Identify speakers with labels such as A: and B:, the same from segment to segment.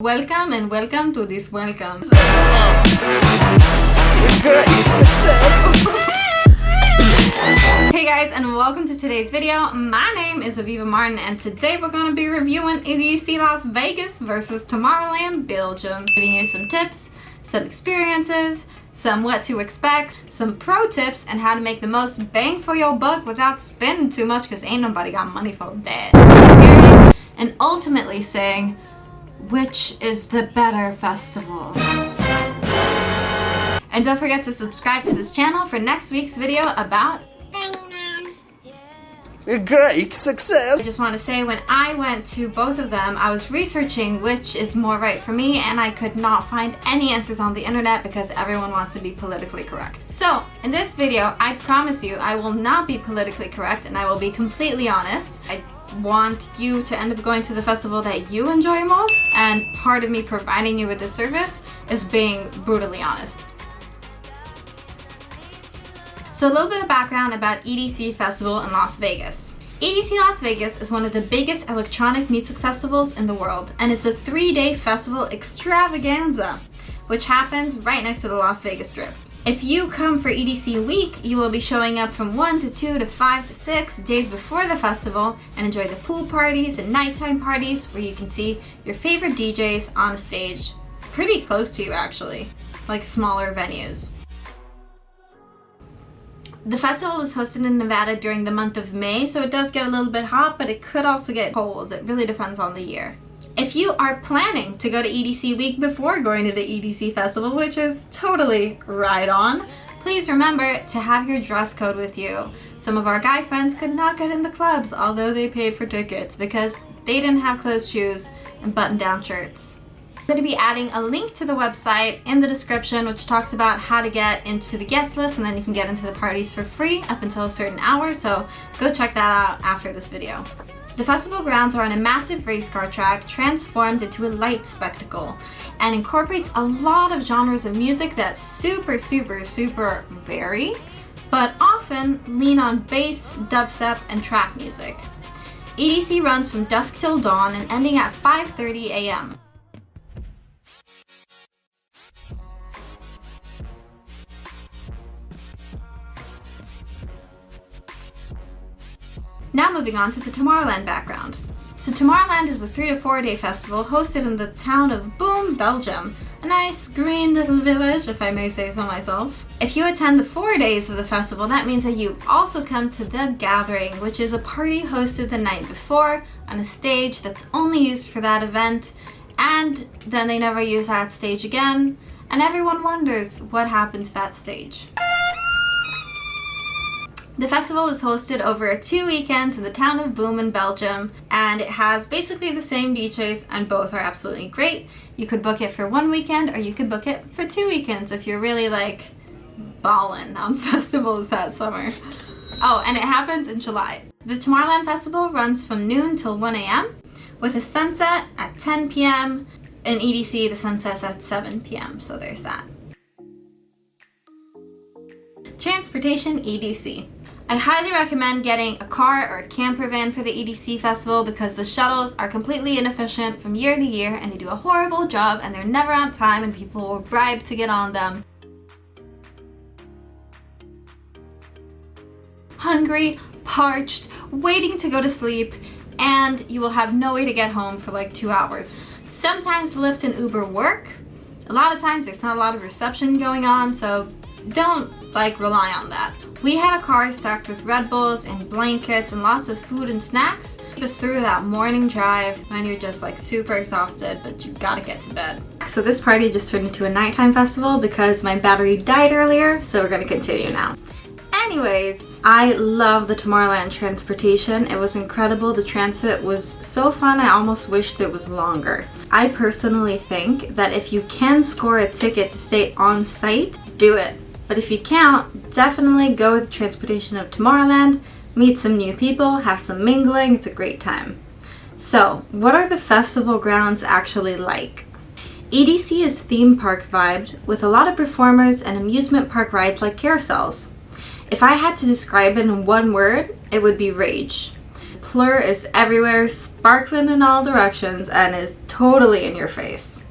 A: Welcome and welcome to this welcome. Hey guys, and welcome to today's video. My name is Aviva Martin, and today we're going to be reviewing EDC Las Vegas versus Tomorrowland, Belgium. Giving you some tips, some experiences, some what to expect, some pro tips, and how to make the most bang for your buck without spending too much, because ain't nobody got money for that. And ultimately saying, which is the better festival? And don't forget to subscribe to this channel for next week's video about
B: a great success.
A: I just want to say, when I went to both of them, I was researching which is more right for me, and I could not find any answers on the internet because everyone wants to be politically correct. So in this video, I promise you I will not be politically correct, and I will be completely honest. I want you to end up going to the festival that you enjoy most, and part of me providing you with this service is being brutally honest. So a little bit of background about EDC Festival in Las Vegas. EDC Las Vegas is one of the biggest electronic music festivals in the world, and it's a 3-day festival extravaganza, which happens right next to the Las Vegas Strip. If you come for EDC week, you will be showing up from 1 to 2 to 5 to 6 days before the festival and enjoy the pool parties and nighttime parties where you can see your favorite DJs on a stage pretty close to you, actually, like smaller venues. The festival is hosted in Nevada during the month of May, so it does get a little bit hot, but it could also get cold. It really depends on the year. If you are planning to go to EDC week before going to the EDC festival, which is totally right on, please remember to have your dress code with you. Some of our guy friends could not get in the clubs, although they paid for tickets, because they didn't have closed shoes and button-down shirts. I'm going to be adding a link to the website in the description, which talks about how to get into the guest list, and then you can get into the parties for free up until a certain hour, so go check that out after this video. The festival grounds are on a massive race car track transformed into a light spectacle, and incorporates a lot of genres of music that super vary, but often lean on bass, dubstep, and trap music. EDC runs from dusk till dawn and ending at 5:30 a.m. Now moving on to the Tomorrowland background. So Tomorrowland is a 3 to 4 day festival hosted in the town of Boom, Belgium, a nice green little village, if I may say so myself. If you attend the 4 days of the festival, that means that you also come to the Gathering, which is a party hosted the night before on a stage that's only used for that event, and then they never use that stage again, and everyone wonders what happened to that stage. The festival is hosted over 2 weekends in the town of Boom in Belgium, and it has basically the same DJs, and both are absolutely great. You could book it for 1 weekend, or you could book it for 2 weekends if you're really like ballin' on festivals that summer. Oh, and it happens in July. The Tomorrowland Festival runs from noon till 1 a.m. with a sunset at 10 p.m. In EDC, the sunset's at 7 p.m., so there's that. Transportation EDC. I highly recommend getting a car or a camper van for the EDC festival because the shuttles are completely inefficient from year to year, and they do a horrible job, and they're never on time, and people will bribe to get on them. Hungry, parched, waiting to go to sleep, and you will have no way to get home for like 2 hours. Sometimes Lyft and Uber work. A lot of times there's not a lot of reception going on, so don't rely on that. We had a car stocked with Red Bulls and blankets and lots of food and snacks. It was through that morning drive when you're just like super exhausted, but you gotta get to bed. So this party just turned into a nighttime festival because my battery died earlier, so we're gonna continue now. Anyways, I love the Tomorrowland transportation. It was incredible. The transit was so fun, I almost wished it was longer. I personally think that if you can score a ticket to stay on site, do it. But if you can't, definitely go with the transportation of Tomorrowland, meet some new people, have some mingling, it's a great time. So, what are the festival grounds actually like? EDC is theme park vibed with a lot of performers and amusement park rides like carousels. If I had to describe it in one word, it would be rage. Plur is everywhere, sparkling in all directions, and is totally in your face.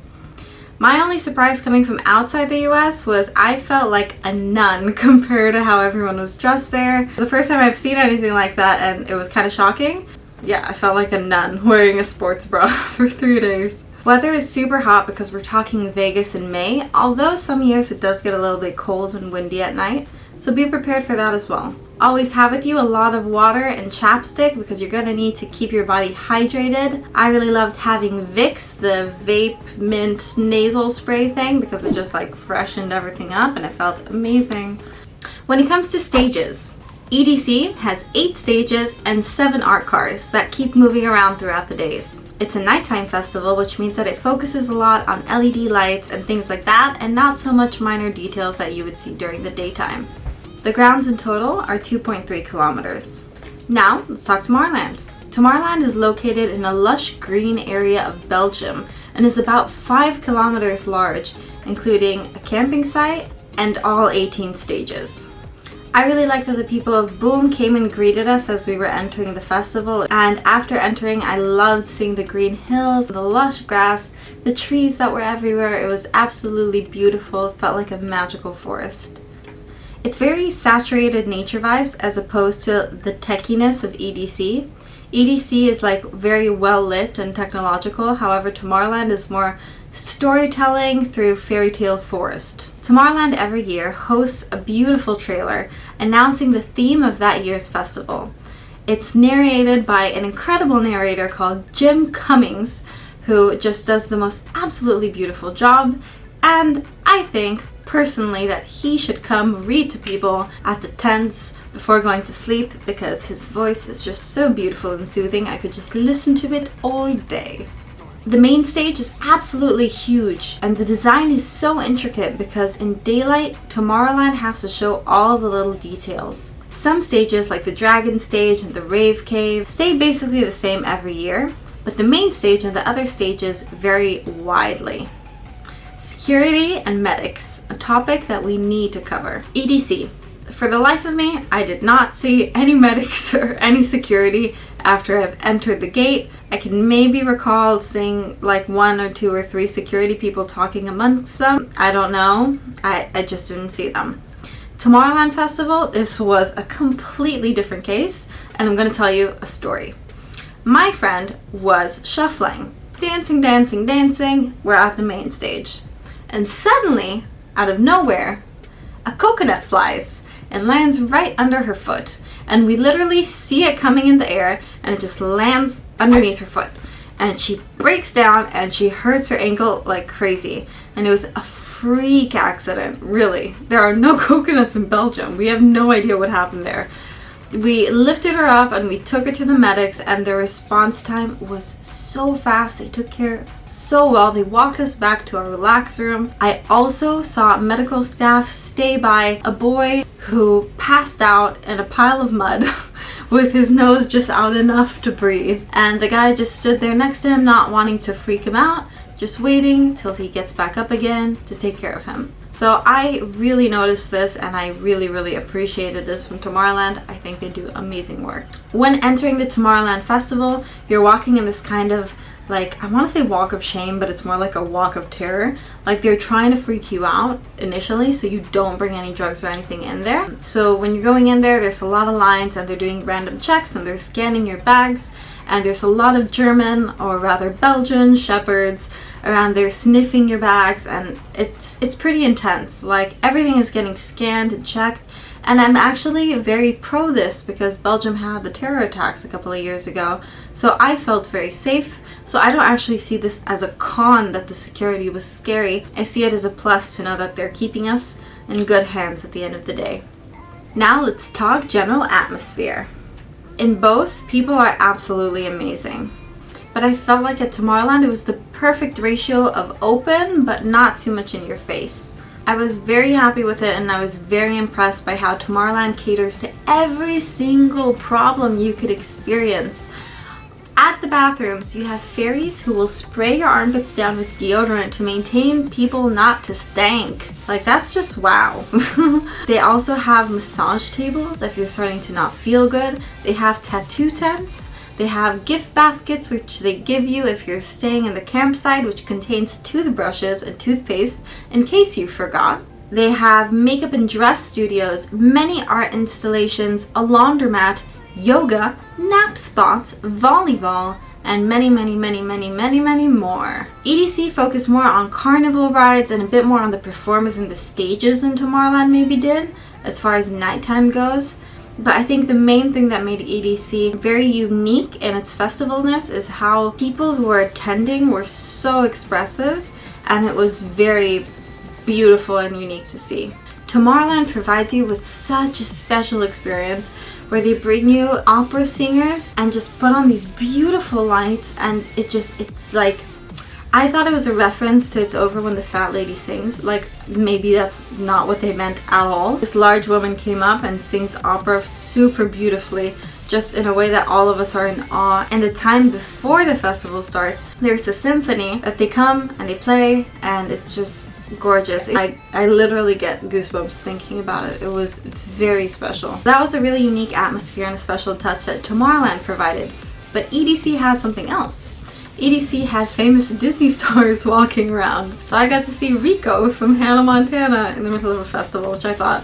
A: My only surprise coming from outside the US was I felt like a nun compared to how everyone was dressed there. It was the first time I've seen anything like that, and it was kind of shocking. Yeah, I felt like a nun wearing a sports bra for 3 days. Weather is super hot because we're talking Vegas in May, although some years it does get a little bit cold and windy at night, so be prepared for that as well. Always have with you a lot of water and chapstick because you're going to need to keep your body hydrated. I really loved having Vicks, the vape mint nasal spray thing, because it just like freshened everything up and it felt amazing. When it comes to stages, EDC has 8 stages and 7 art cars that keep moving around throughout the days. It's a nighttime festival, which means that it focuses a lot on LED lights and things like that, and not so much minor details that you would see during the daytime. The grounds in total are 2.3 kilometers. Now, let's talk Tomorrowland. Tomorrowland is located in a lush green area of Belgium and is about 5 kilometers large, including a camping site and all 18 stages. I really like that the people of Boom came and greeted us as we were entering the festival, and after entering I loved seeing the green hills, the lush grass, the trees that were everywhere. It was absolutely beautiful. It felt like a magical forest. It's very saturated nature vibes as opposed to the techiness of EDC. EDC is like very well lit and technological, however Tomorrowland is more storytelling through fairy tale forest. Tomorrowland every year hosts a beautiful trailer announcing the theme of that year's festival. It's narrated by an incredible narrator called Jim Cummings, who just does the most absolutely beautiful job, and I think personally that he should come read to people at the tents before going to sleep because his voice is just so beautiful and soothing. I could just listen to it all day. The main stage is absolutely huge, and the design is so intricate because in daylight, Tomorrowland has to show all the little details. Some stages, like the Dragon stage and the Rave Cave, stay basically the same every year, but the main stage and the other stages vary widely. Security and medics, a topic that we need to cover. EDC. For the life of me, I did not see any medics or any security after I've entered the gate. I can maybe recall seeing like 1 or 2 or 3 security people talking amongst them. I don't know. I just didn't see them. Tomorrowland Festival, this was a completely different case, and I'm going to tell you a story. My friend was shuffling. Dancing, dancing, dancing. We're at the main stage. And suddenly, out of nowhere, a coconut flies and lands right under her foot. And we literally see it coming in the air, and it just lands underneath her foot. And she breaks down and she hurts her ankle like crazy. And it was a freak accident, really. There are no coconuts in Belgium. We have no idea what happened there. We lifted her up and we took her to the medics, and their response time was so fast. They took care so well. They walked us back to our relax room. I also saw medical staff stay by a boy who passed out in a pile of mud with his nose just out enough to breathe. And the guy just stood there next to him, not wanting to freak him out, just waiting till he gets back up again to take care of him. So I really noticed this, and I really appreciated this from Tomorrowland. I think they do amazing work. When entering the Tomorrowland Festival, you're walking in this kind of, like, I want to say walk of shame, but it's more like a walk of terror. Like, they're trying to freak you out initially so you don't bring any drugs or anything in there. So when you're going in there, there's a lot of lines, and they're doing random checks, and they're scanning your bags, and there's a lot of German, or rather Belgian, shepherds around there sniffing your bags, and it's pretty intense. Like, everything is getting scanned and checked, and I'm actually very pro this because Belgium had the terror attacks a couple of years ago, so I felt very safe. So I don't actually see this as a con that the security was scary. I see it as a plus to know that they're keeping us in good hands at the end of the day. Now let's talk general atmosphere. In both, people are absolutely amazing. But I felt like at Tomorrowland it was the perfect ratio of open but not too much in your face. I was very happy with it, and I was very impressed by how Tomorrowland caters to every single problem you could experience. At the bathrooms, you have fairies who will spray your armpits down with deodorant to maintain people not to stank. Like, that's just wow. They also have massage tables if you're starting to not feel good. They have tattoo tents. They have gift baskets, which they give you if you're staying in the campsite, which contains toothbrushes and toothpaste in case you forgot. They have makeup and dress studios, many art installations, a laundromat, yoga, nap spots, volleyball, and many more. EDC focused more on carnival rides and a bit more on the performers and the stages than Tomorrowland maybe did, as far as nighttime goes. But I think the main thing that made EDC very unique in its festivalness is how people who were attending were so expressive, and it was very beautiful and unique to see. Tomorrowland provides you with such a special experience where they bring you opera singers and just put on these beautiful lights, and it's like, I thought it was a reference to It's Over When the Fat Lady Sings. Like, maybe that's not what they meant at all. This large woman came up and sings opera super beautifully, just in a way that all of us are in awe. And the time before the festival starts, there's a symphony that they come and they play, and it's just gorgeous. I literally get goosebumps thinking about it. It was very special. That was a really unique atmosphere and a special touch that Tomorrowland provided. But EDC had something else. EDC had famous Disney stars walking around. So I got to see Rico from Hannah Montana in the middle of a festival, which I thought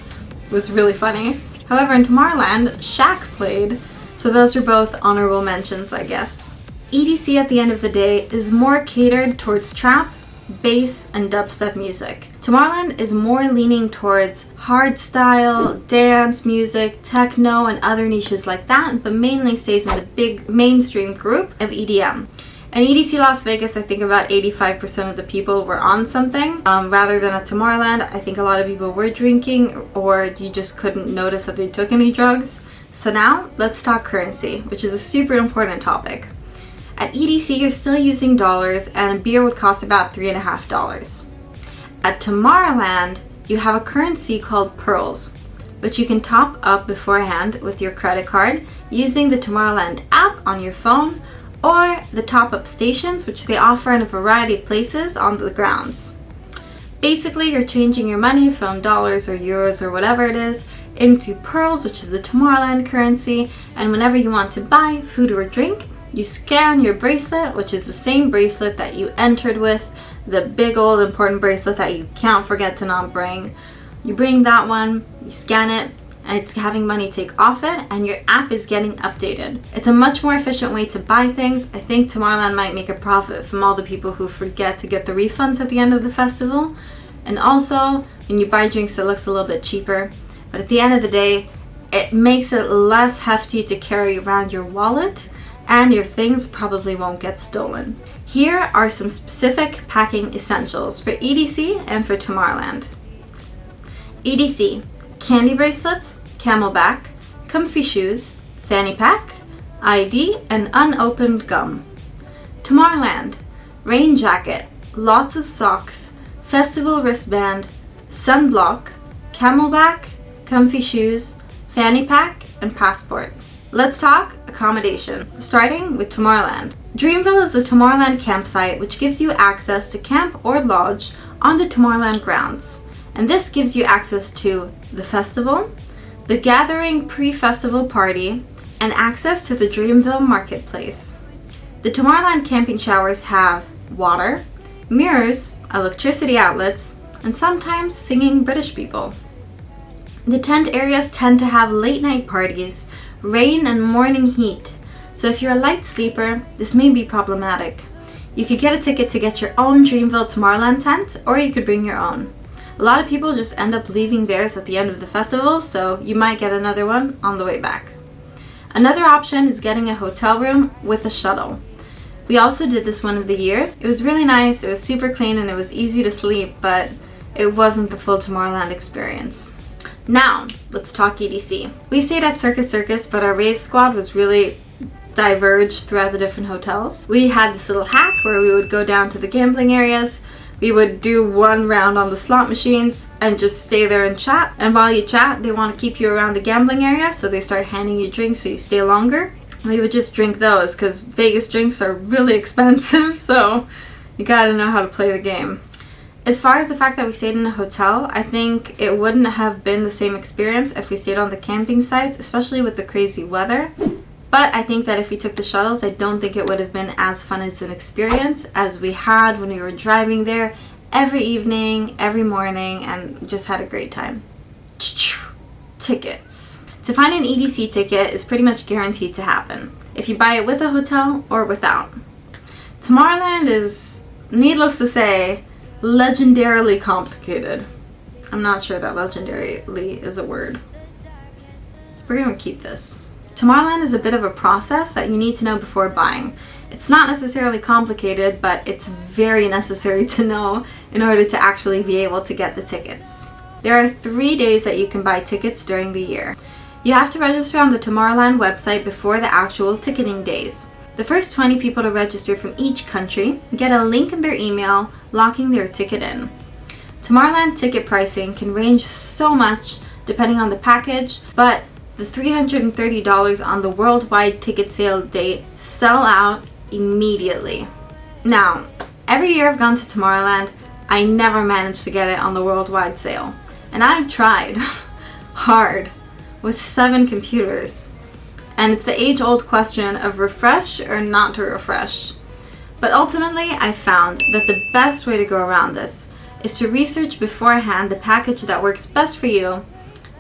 A: was really funny. However, in Tomorrowland, Shaq played, so those were both honorable mentions, I guess. EDC at the end of the day is more catered towards trap, bass, and dubstep music. Tomorrowland is more leaning towards hardstyle, dance music, techno, and other niches like that, but mainly stays in the big mainstream group of EDM. In EDC Las Vegas, I think about 85% of the people were on something. Rather than at Tomorrowland, I think a lot of people were drinking, or you just couldn't notice that they took any drugs. So now, let's talk currency, which is a super important topic. At EDC, you're still using dollars, and a beer would cost about $3.50. At Tomorrowland, you have a currency called pearls, which you can top up beforehand with your credit card using the Tomorrowland app on your phone, or the top-up stations, which they offer in a variety of places on the grounds. Basically, you're changing your money from dollars or euros or whatever it is into pearls, which is the Tomorrowland currency, and whenever you want to buy food or drink, you scan your bracelet, which is the same bracelet that you entered with, the big old important bracelet that you can't forget to not bring. You bring that one, you scan it, and it's having money take off it, and your app is getting updated. It's a much more efficient way to buy things. I think Tomorrowland might make a profit from all the people who forget to get the refunds at the end of the festival. And also, when you buy drinks, it looks a little bit cheaper. But at the end of the day, it makes it less hefty to carry around your wallet, and your things probably won't get stolen. Here are some specific packing essentials for EDC and for Tomorrowland. EDC: candy bracelets, Camelback, comfy shoes, fanny pack, ID, and unopened gum. Tomorrowland: rain jacket, lots of socks, festival wristband, sunblock, Camelback, comfy shoes, fanny pack, and passport. Let's talk accommodation, starting with Tomorrowland. Dreamville is the Tomorrowland campsite, which gives you access to camp or lodge on the Tomorrowland grounds. And this gives you access to the festival, the gathering pre-festival party, and access to the Dreamville marketplace. The Tomorrowland camping showers have water, mirrors, electricity outlets, and sometimes singing British people. The tent areas tend to have late night parties, rain, and morning heat, so if you're a light sleeper, this may be problematic. You could get a ticket to get your own Dreamville Tomorrowland tent, or you could bring your own. A lot of people just end up leaving theirs at the end of the festival, so you might get another one on the way back. Another option is getting a hotel room with a shuttle. We also did this one of the years. It was really nice, it was super clean, and it was easy to sleep, but it wasn't the full Tomorrowland experience. Now, let's talk EDC. We stayed at Circus, but our rave squad was really diverged throughout the different hotels. We had this little hack where we would go down to the gambling areas, we would do one round on the slot machines and just stay there and chat. And while you chat, they want to keep you around the gambling area, so they start handing you drinks so you stay longer. We would just drink those because Vegas drinks are really expensive, so you gotta know how to play the game. As far as the fact that we stayed in a hotel, I think it wouldn't have been the same experience if we stayed on the camping sites, especially with the crazy weather. But I think that if we took the shuttles, I don't think it would have been as fun as an experience as we had when we were driving there every evening, every morning, and just had a great time. Tickets. To find an EDC ticket is pretty much guaranteed to happen, if you buy it with a hotel or without. Tomorrowland is, needless to say, legendarily complicated. I'm not sure that legendarily is a word. We're gonna keep this. Tomorrowland is a bit of a process that you need to know before buying. It's not necessarily complicated, but it's very necessary to know in order to actually be able to get the tickets. There are 3 days that you can buy tickets during the year. You have to register on the Tomorrowland website before the actual ticketing days. The first 20 people to register from each country get a link in their email locking their ticket in. Tomorrowland ticket pricing can range so much depending on the package, but the $330 on the worldwide ticket sale date sell out immediately. Now, every year I've gone to Tomorrowland, I never managed to get it on the worldwide sale. And I've tried hard with 7 computers. And it's the age-old question of refresh or not to refresh. But ultimately, I found that the best way to go around this is to research beforehand the package that works best for you,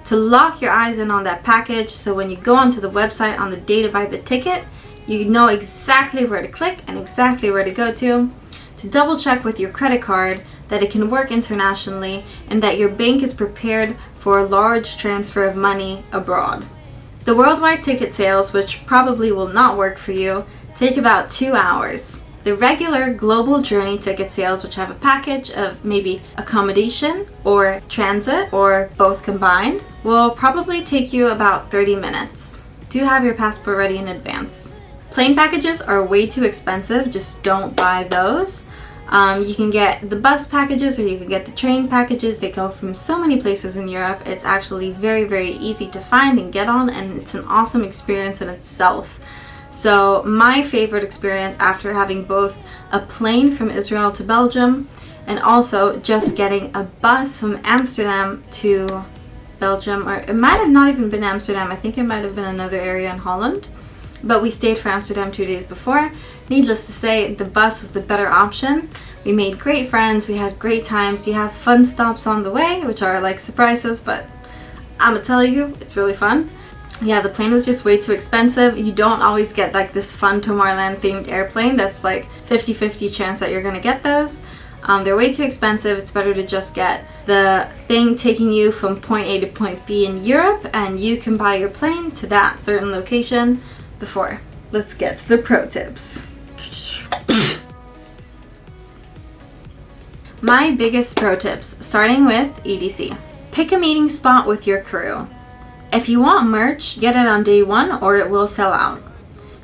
A: to lock your eyes in on that package so when you go onto the website on the day to buy the ticket, you know exactly where to click and exactly where to go to double check with your credit card that it can work internationally and that your bank is prepared for a large transfer of money abroad. The worldwide ticket sales, which probably will not work for you, take about 2 hours. The regular global journey ticket sales, which have a package of maybe accommodation or transit or both combined, will probably take you about 30 minutes. Do have your passport ready in advance. Plane packages are way too expensive, just don't buy those. You can get the bus packages or you can get the train packages. They go from so many places in Europe. It's actually very, very easy to find and get on, and it's an awesome experience in itself. So my favorite experience after having both a plane from Israel to Belgium and also just getting a bus from Amsterdam to Belgium, or it might have not even been Amsterdam, I think it might have been another area in Holland, but we stayed for Amsterdam 2 days before. Needless to say, the bus was the better option. We made great friends, we had great times, you have fun stops on the way, which are like surprises, but I'ma tell you, it's really fun. Yeah, the plane was just way too expensive. You don't always get like this fun Tomorrowland themed airplane that's like 50-50 chance that you're gonna get those. They're way too expensive. It's better to just get the thing taking you from point A to point B in Europe, and you can buy your plane to that certain location before. Let's get to the pro tips. My biggest pro tips, starting with EDC. Pick a meeting spot with your crew. If you want merch, get it on day 1 or it will sell out.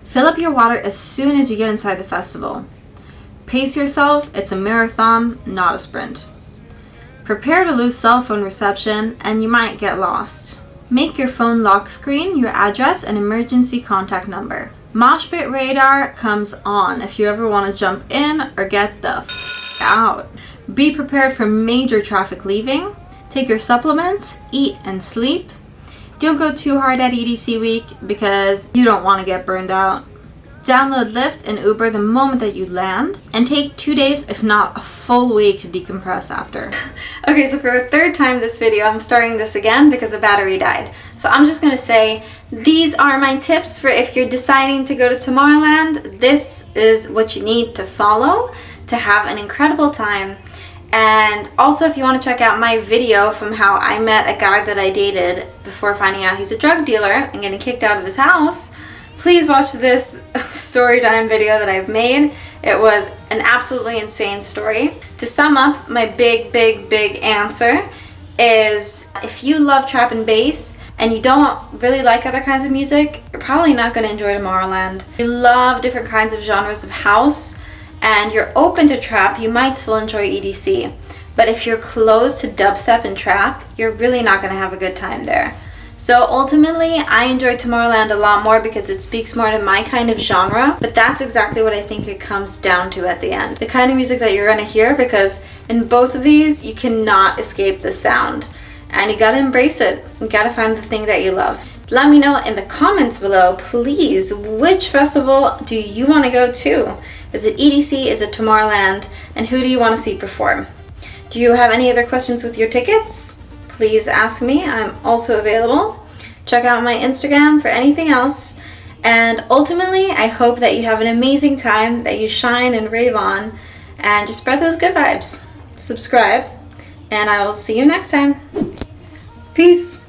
A: Fill up your water as soon as you get inside the festival. Pace yourself, it's a marathon, not a sprint. Prepare to lose cell phone reception and you might get lost. Make your phone lock screen your address and emergency contact number. MOSHPIT radar comes on if you ever want to jump in or get the out. Be prepared for major traffic leaving. Take your supplements, eat and sleep. Don't go too hard at EDC week because you don't want to get burned out. Download Lyft and Uber the moment that you land, and take 2 days, if not a full week, to decompress after. Okay, so for a 3rd time this video, I'm starting this again because the battery died. So I'm just going to say, these are my tips for if you're deciding to go to Tomorrowland. This is what you need to follow to have an incredible time. And also, if you want to check out my video from how I met a guy that I dated before finding out he's a drug dealer and getting kicked out of his house, please watch this story time video that I've made. It was an absolutely insane story. To sum up, my big answer is if you love trap and bass and you don't really like other kinds of music, you're probably not going to enjoy Tomorrowland. If you love different kinds of genres of house and you're open to trap, you might still enjoy EDC. But if you're closed to dubstep and trap, you're really not going to have a good time there. So ultimately, I enjoyed Tomorrowland a lot more because it speaks more to my kind of genre, but that's exactly what I think it comes down to at the end. The kind of music that you're going to hear, because in both of these, you cannot escape the sound. And you gotta embrace it. You gotta find the thing that you love. Let me know in the comments below, please, which festival do you want to go to? Is it EDC? Is it Tomorrowland? And who do you want to see perform? Do you have any other questions with your tickets? Please ask me. I'm also available. Check out my Instagram for anything else. And ultimately, I hope that you have an amazing time, that you shine and rave on, and just spread those good vibes. Subscribe, and I will see you next time. Peace.